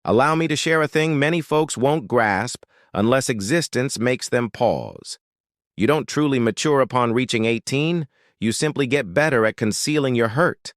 Allow me to share a thing many folks won't grasp unless existence makes them pause. You don't truly mature upon reaching 18, you simply get better at concealing your hurt.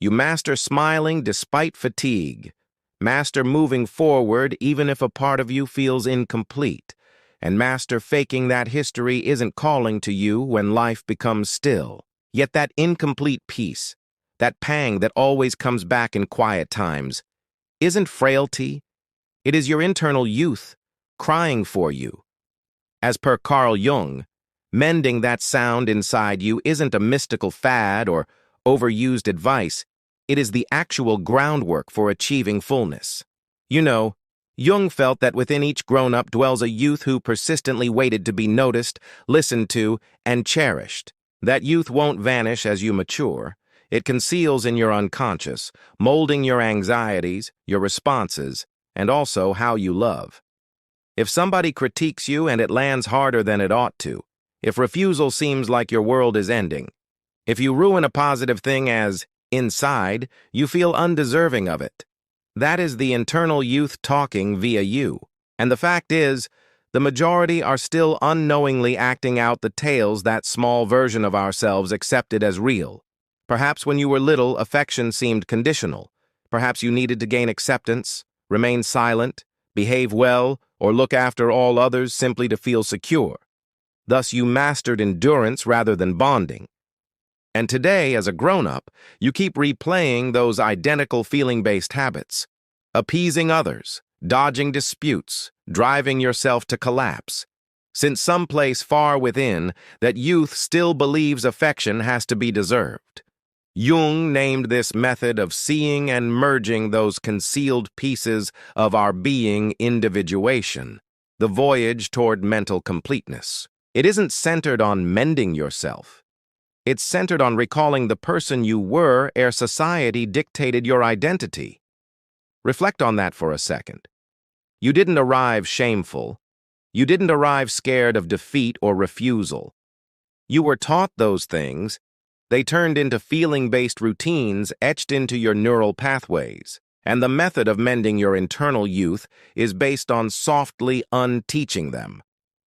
You master smiling despite fatigue, master moving forward even if a part of you feels incomplete, and master faking that history isn't calling to you when life becomes still. Yet that incomplete piece, that pang that always comes back in quiet times, isn't frailty. It is your internal youth crying for you. As per Carl Jung, mending that sound inside you isn't a mystical fad or overused advice. It is the actual groundwork for achieving fullness. You know, Jung felt that within each grown-up dwells a youth who persistently waited to be noticed, listened to, and cherished. That youth won't vanish as you mature. It conceals in your unconscious, molding your anxieties, your responses, and also how you love. If somebody critiques you and it lands harder than it ought to, if refusal seems like your world is ending, if you ruin a positive thing as inside, you feel undeserving of it. That is the internal youth talking via you. And the fact is, the majority are still unknowingly acting out the tales that small version of ourselves accepted as real. Perhaps when you were little, affection seemed conditional. Perhaps you needed to gain acceptance, remain silent, behave well, or look after all others simply to feel secure. Thus, you mastered endurance rather than bonding. And today, as a grown-up, you keep replaying those identical feeling-based habits, appeasing others, dodging disputes, driving yourself to collapse. Since someplace far within, that youth still believes affection has to be deserved. Jung named this method of seeing and merging those concealed pieces of our being individuation, the voyage toward mental completeness. It isn't centered on mending yourself. It's centered on recalling the person you were ere society dictated your identity. Reflect on that for a second. You didn't arrive shameful. You didn't arrive scared of defeat or refusal. You were taught those things. They turned into feeling-based routines etched into your neural pathways. And the method of mending your internal youth is based on softly unteaching them.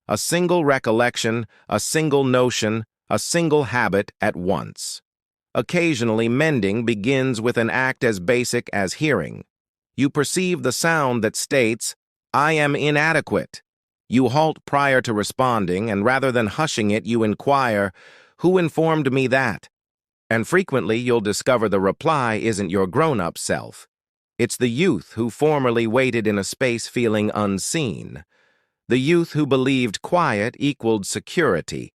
A single recollection, a single notion, a single habit at once. Occasionally, mending begins with an act as basic as hearing. You perceive the sound that states, "I am inadequate." You halt prior to responding, and rather than hushing it, you inquire, "Who informed me that?" And frequently, you'll discover the reply isn't your grown-up self. It's the youth who formerly waited in a space feeling unseen. The youth who believed quiet equaled security.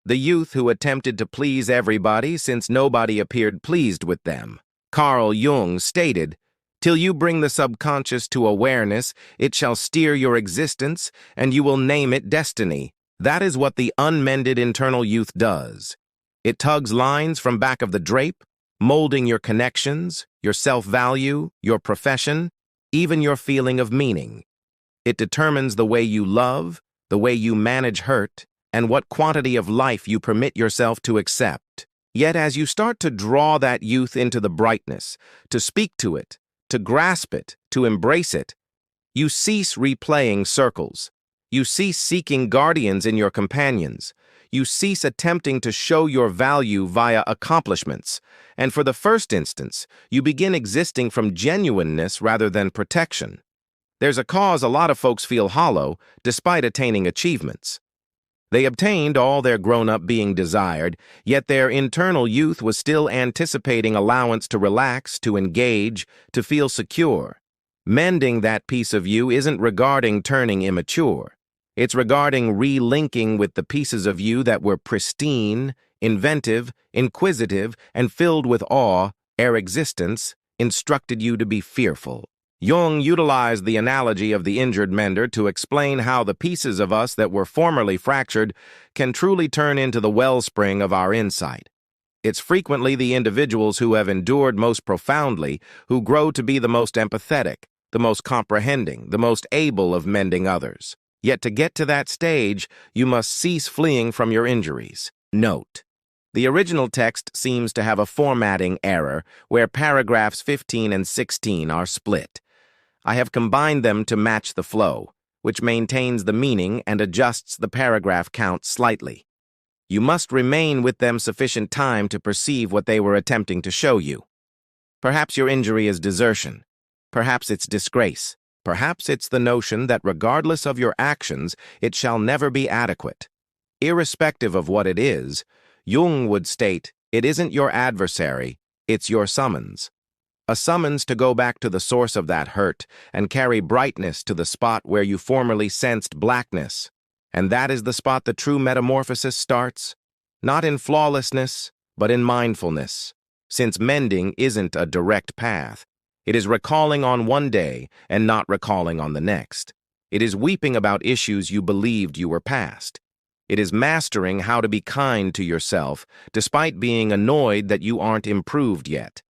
The youth who attempted to please everybody since nobody appeared pleased with them. Carl Jung stated, "Till you bring the subconscious to awareness, it shall steer your existence, and you will name it destiny." That is what the unmended internal youth does. It tugs lines from back of the drape, molding your connections, your self-value, your profession, even your feeling of meaning. It determines the way you love, the way you manage hurt, and what quantity of life you permit yourself to accept. Yet as you start to draw that youth into the brightness, to speak to it, to grasp it, to embrace it, you cease replaying circles. You cease seeking guardians in your companions. You cease attempting to show your value via accomplishments. And for the first instance, you begin existing from genuineness rather than protection. There's a cause a lot of folks feel hollow despite attaining achievements. They obtained all their grown-up being desired, yet their internal youth was still anticipating allowance to relax, to engage, to feel secure. Mending that piece of you isn't regarding turning immature. It's regarding relinking with the pieces of you that were pristine, inventive, inquisitive, and filled with awe ere existence instructed you to be fearful. Jung utilized the analogy of the injured mender to explain how the pieces of us that were formerly fractured can truly turn into the wellspring of our insight. It's frequently the individuals who have endured most profoundly who grow to be the most empathetic, the most comprehending, the most able of mending others. Yet to get to that stage, you must cease fleeing from your injuries. Note: the original text seems to have a formatting error where paragraphs 15 and 16 are split. I have combined them to match the flow, which maintains the meaning and adjusts the paragraph count slightly. You must remain with them sufficient time to perceive what they were attempting to show you. Perhaps your injury is desertion. Perhaps it's disgrace. Perhaps it's the notion that regardless of your actions, it shall never be adequate. Irrespective of what it is, Jung would state, it isn't your adversary, it's your summons. A summons to go back to the source of that hurt and carry brightness to the spot where you formerly sensed blackness. And that is the spot the true metamorphosis starts, not in flawlessness, but in mindfulness. Since mending isn't a direct path, it is recalling on one day and not recalling on the next. It is weeping about issues you believed you were past. It is mastering how to be kind to yourself, despite being annoyed that you aren't improved yet.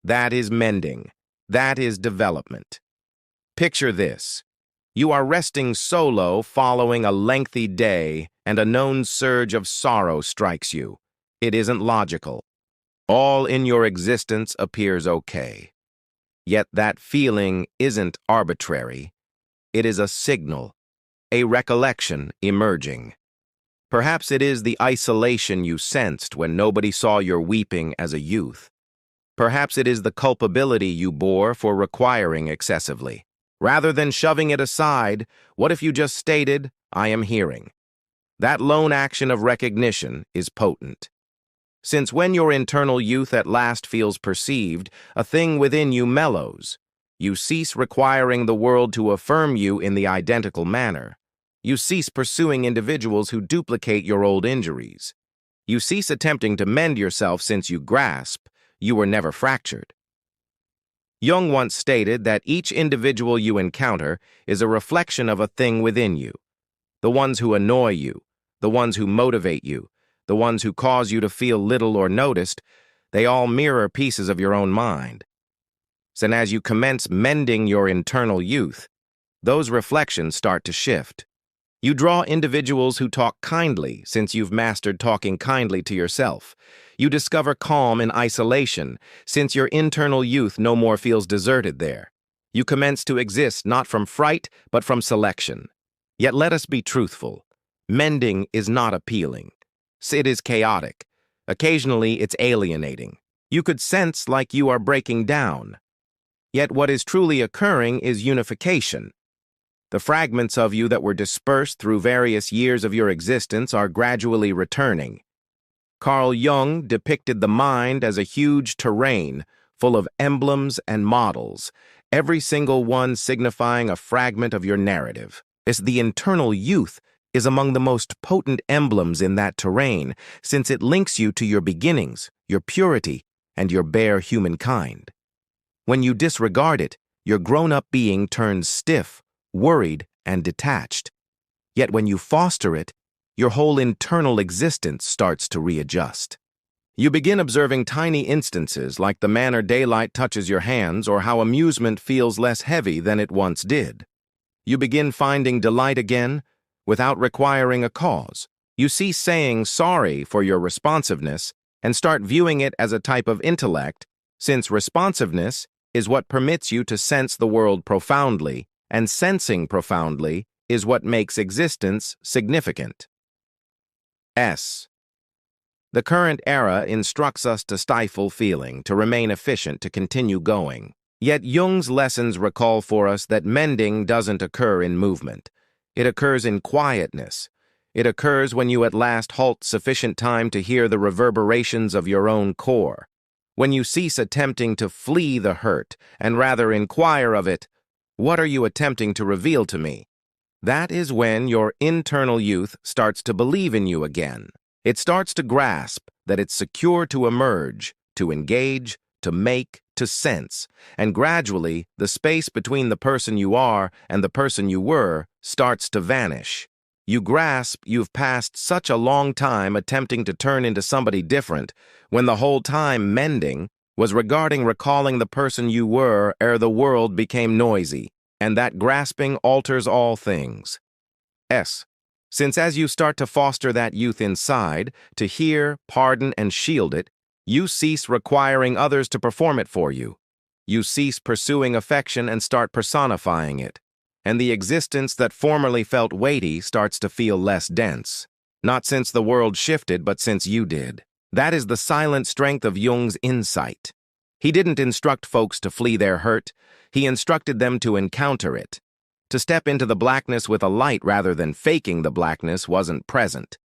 That is mending. That is development. Picture this. You are resting solo following a lengthy day, and a known surge of sorrow strikes you. It isn't logical. All in your existence appears okay. Yet that feeling isn't arbitrary. It is a signal, a recollection emerging. Perhaps it is the isolation you sensed when nobody saw your weeping as a youth. Perhaps it is the culpability you bore for requiring excessively. Rather than shoving it aside, what if you just stated, I am hearing? That lone action of recognition is potent. Since when your internal youth at last feels perceived, a thing within you mellows. You cease requiring the world to affirm you in the identical manner. You cease pursuing individuals who duplicate your old injuries. You cease attempting to mend yourself since you grasp you were never fractured. Jung once stated that each individual you encounter is a reflection of a thing within you. The ones who annoy you, the ones who motivate you, the ones who cause you to feel little or noticed, they all mirror pieces of your own mind. And as you commence mending your internal youth, those reflections start to shift. You draw individuals who talk kindly since you've mastered talking kindly to yourself. You discover calm in isolation since your internal youth no more feels deserted there. You commence to exist not from fright but from selection. Yet let us be truthful. Mending is not appealing. It is chaotic. Occasionally it's alienating. You could sense like you are breaking down. Yet what is truly occurring is unification. The fragments of you that were dispersed through various years of your existence are gradually returning. Carl Jung depicted the mind as a huge terrain full of emblems and models, every single one signifying a fragment of your narrative. As the internal youth is among the most potent emblems in that terrain, since it links you to your beginnings, your purity, and your bare humankind. When you disregard it, your grown-up being turns stiff, worried, and detached. Yet when you foster it, your whole internal existence starts to readjust. You begin observing tiny instances like the manner daylight touches your hands or how amusement feels less heavy than it once did. You begin finding delight again without requiring a cause. You cease saying sorry for your responsiveness and start viewing it as a type of intellect, since responsiveness is what permits you to sense the world profoundly, and sensing profoundly is what makes existence significant. The current era instructs us to stifle feeling, to remain efficient, to continue going. Yet Jung's lessons recall for us that mending doesn't occur in movement. It occurs in quietness. It occurs when you at last halt sufficient time to hear the reverberations of your own core. When you cease attempting to flee the hurt and rather inquire of it, what are you attempting to reveal to me? That is when your internal youth starts to believe in you again. It starts to grasp that it's secure to emerge, to engage, to make, to sense, and gradually the space between the person you are and the person you were starts to vanish. You grasp you've passed such a long time attempting to turn into somebody different, when the whole time mending was regarding recalling the person you were ere the world became noisy, and that grasping alters all things. Since as you start to foster that youth inside, to hear, pardon, and shield it, you cease requiring others to perform it for you. You cease pursuing affection and start personifying it. And the existence that formerly felt weighty starts to feel less dense. Not since the world shifted, but since you did. That is the silent strength of Jung's insight. He didn't instruct folks to flee their hurt. He instructed them to encounter it. To step into the blackness with a light rather than faking the blackness wasn't present.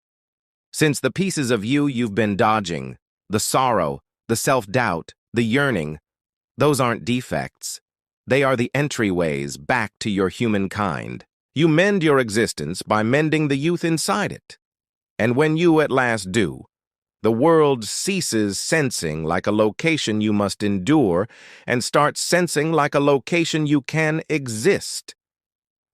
Since the pieces of you you've been dodging, the sorrow, the self-doubt, the yearning, those aren't defects. They are the entryways back to your humankind. You mend your existence by mending the youth inside it. And when you at last do, the world ceases sensing like a location you must endure and starts sensing like a location you can exist.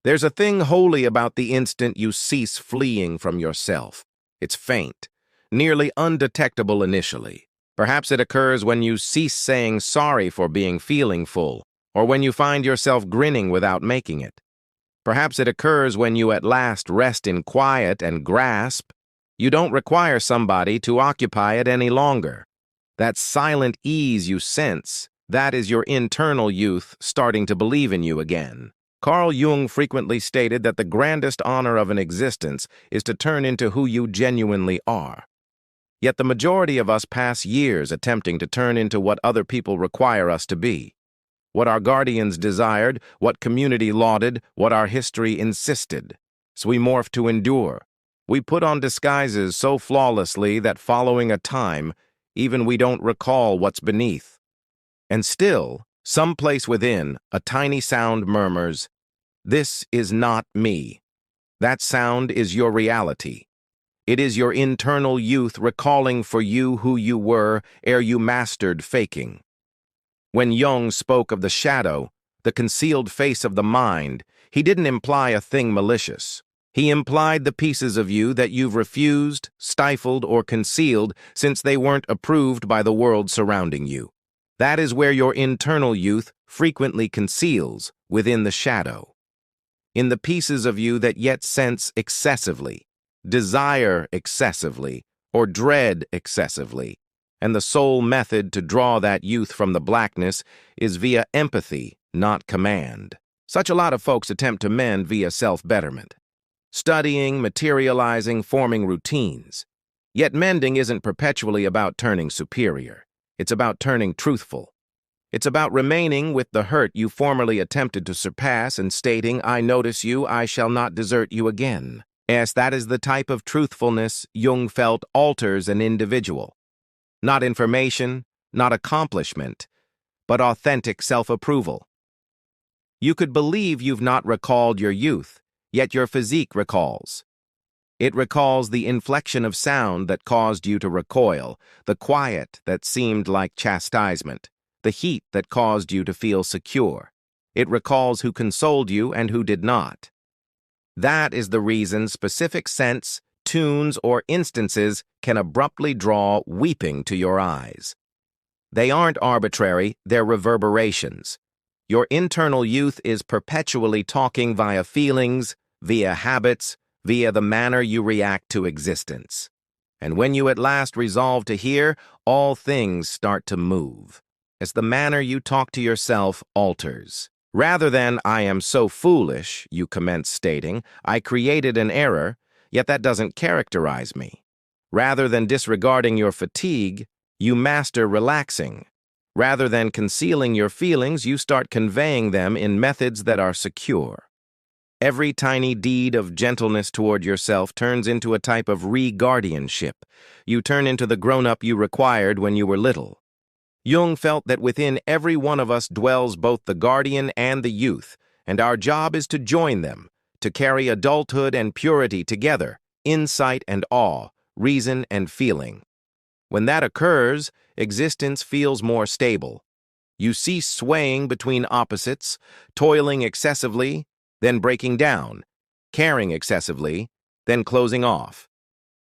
There's a thing holy about the instant you cease fleeing from yourself. It's faint, nearly undetectable initially. Perhaps it occurs when you cease saying sorry for being feelingful, or when you find yourself grinning without making it. Perhaps it occurs when you at last rest in quiet and grasp. You don't require somebody to occupy it any longer. That silent ease you sense, that is your internal youth starting to believe in you again. Carl Jung frequently stated that the grandest honor of an existence is to turn into who you genuinely are. Yet the majority of us pass years attempting to turn into what other people require us to be. What our guardians desired, what community lauded, what our history insisted. So we morph to endure. We put on disguises so flawlessly that following a time, even we don't recall what's beneath. And still, someplace within, a tiny sound murmurs, "This is not me." That sound is your reality. It is your internal youth recalling for you who you were ere you mastered faking. When Jung spoke of the shadow, the concealed face of the mind, he didn't imply a thing malicious. He implied the pieces of you that you've refused, stifled, or concealed since they weren't approved by the world surrounding you. That is where your internal youth frequently conceals, within the shadow. In the pieces of you that yet sense excessively, desire excessively, or dread excessively. And the sole method to draw that youth from the blackness is via empathy, not command. Such a lot of folks attempt to mend via self-betterment. Studying, materializing, forming routines. Yet mending isn't perpetually about turning superior. It's about turning truthful. It's about remaining with the hurt you formerly attempted to surpass and stating, "I notice you, I shall not desert you again." Yes, that is the type of truthfulness Jung felt alters an individual. Not information, not accomplishment, but authentic self-approval. You could believe you've not recalled your youth, yet your physique recalls. It recalls the inflection of sound that caused you to recoil, the quiet that seemed like chastisement, the heat that caused you to feel secure. It recalls who consoled you and who did not. That is the reason specific scents, tunes, or instances can abruptly draw weeping to your eyes. They aren't arbitrary, they're reverberations. Your internal youth is perpetually talking via feelings, via habits, via the manner you react to existence. And when you at last resolve to hear, all things start to move, as the manner you talk to yourself alters. Rather than, "I am so foolish," you commence stating, "I created an error, yet that doesn't characterize me." Rather than disregarding your fatigue, you master relaxing. Rather than concealing your feelings, you start conveying them in methods that are secure. Every tiny deed of gentleness toward yourself turns into a type of re-guardianship. You turn into the grown-up you required when you were little. Jung felt that within every one of us dwells both the guardian and the youth, and our job is to join them, to carry adulthood and purity together, insight and awe, reason and feeling. When that occurs, existence feels more stable. You cease swaying between opposites, toiling excessively, then breaking down, caring excessively, then closing off.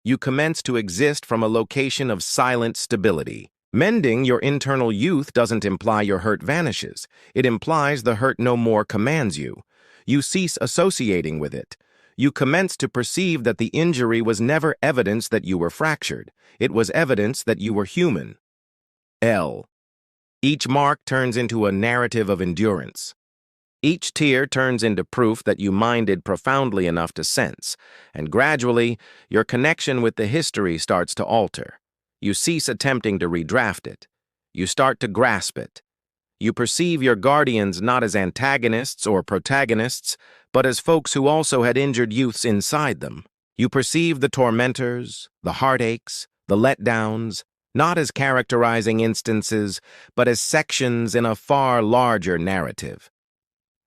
You commence to exist from a location of silent stability. Mending your internal youth doesn't imply your hurt vanishes. It implies the hurt no more commands you. You cease associating with it. You commence to perceive that the injury was never evidence that you were fractured. It was evidence that you were human. L. Each mark turns into a narrative of endurance. Each tear turns into proof that you minded profoundly enough to sense, and gradually, your connection with the history starts to alter. You cease attempting to redraft it. You start to grasp it. You perceive your guardians not as antagonists or protagonists, but as folks who also had injured youths inside them. You perceive the tormentors, the heartaches, the letdowns, not as characterizing instances, but as sections in a far larger narrative.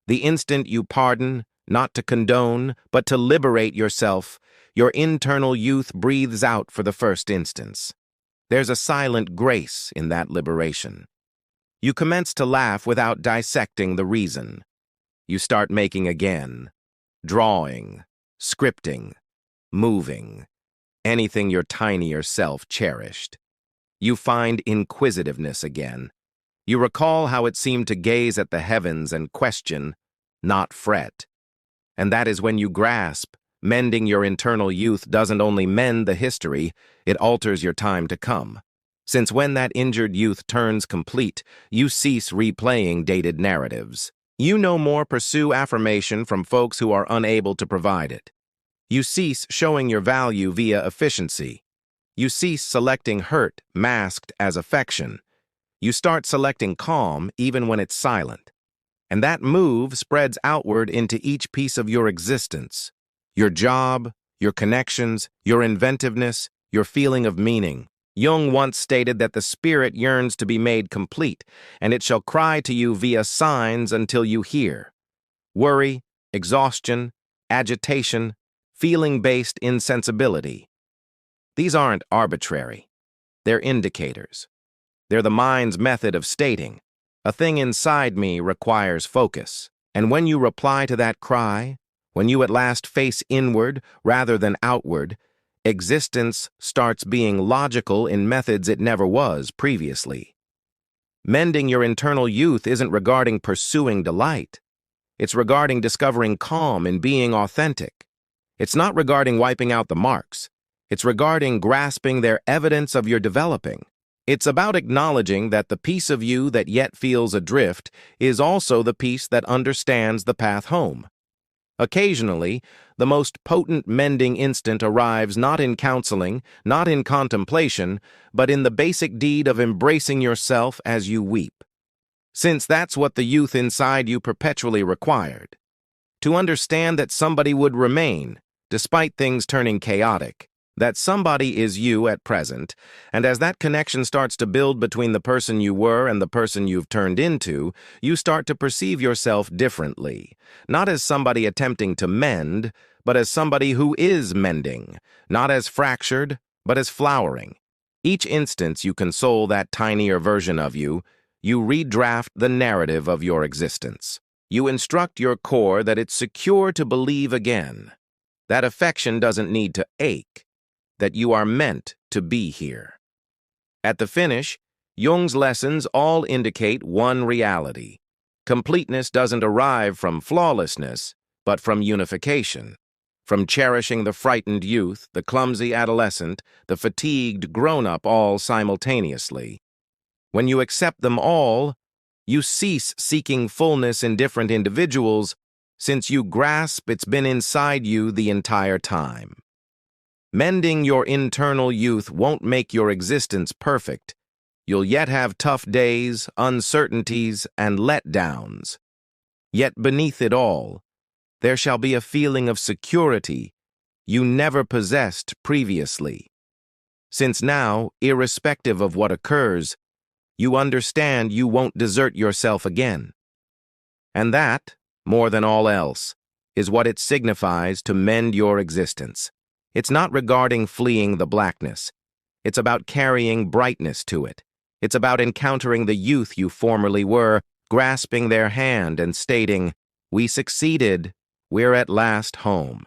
The instant you pardon, not to condone, but to liberate yourself, your internal youth breathes out for the first instance. There's a silent grace in that liberation. You commence to laugh without dissecting the reason. You start making again, drawing, scripting, moving, anything your tinier self cherished. You find inquisitiveness again. You recall how it seemed to gaze at the heavens and question, not fret. And that is when you grasp, mending your internal youth doesn't only mend the history, it alters your time to come. Since when that injured youth turns complete, you cease replaying dated narratives. You no more pursue affirmation from folks who are unable to provide it. You cease showing your value via efficiency. You cease selecting hurt masked as affection. You start selecting calm even when it's silent. And that move spreads outward into each piece of your existence. Your job, your connections, your inventiveness, your feeling of meaning. Jung once stated that the spirit yearns to be made complete, and it shall cry to you via signs until you hear. Worry, exhaustion, agitation, feeling-based insensibility. These aren't arbitrary. They're indicators. They're the mind's method of stating, a thing inside me requires focus. And when you reply to that cry, when you at last face inward rather than outward, existence starts being logical in methods it never was previously. Mending your internal youth isn't regarding pursuing delight. It's regarding discovering calm and being authentic. It's not regarding wiping out the marks. It's regarding grasping their evidence of your developing. It's about acknowledging that the piece of you that yet feels adrift is also the piece that understands the path home. Occasionally, the most potent mending instant arrives not in counseling, not in contemplation, but in the basic deed of embracing yourself as you weep. Since that's what the youth inside you perpetually required. To understand that somebody would remain, despite things turning chaotic. That somebody is you at present, and as that connection starts to build between the person you were and the person you've turned into, you start to perceive yourself differently, not as somebody attempting to mend, but as somebody who is mending, not as fractured, but as flowering. Each instance you console that tinier version of you, you redraft the narrative of your existence. You instruct your core that it's secure to believe again, that affection doesn't need to ache, that you are meant to be here. At the finish, Jung's lessons all indicate one reality. Completeness doesn't arrive from flawlessness, but from unification, from cherishing the frightened youth, the clumsy adolescent, the fatigued grown-up all simultaneously. When you accept them all, you cease seeking fullness in different individuals, since you grasp it's been inside you the entire time. Mending your internal youth won't make your existence perfect. You'll yet have tough days, uncertainties, and letdowns. Yet beneath it all, there shall be a feeling of security you never possessed previously. Since now, irrespective of what occurs, you understand you won't desert yourself again. And that, more than all else, is what it signifies to mend your existence. It's not regarding fleeing the blackness. It's about carrying brightness to it. It's about encountering the youth you formerly were, grasping their hand and stating, "We succeeded. We're at last home."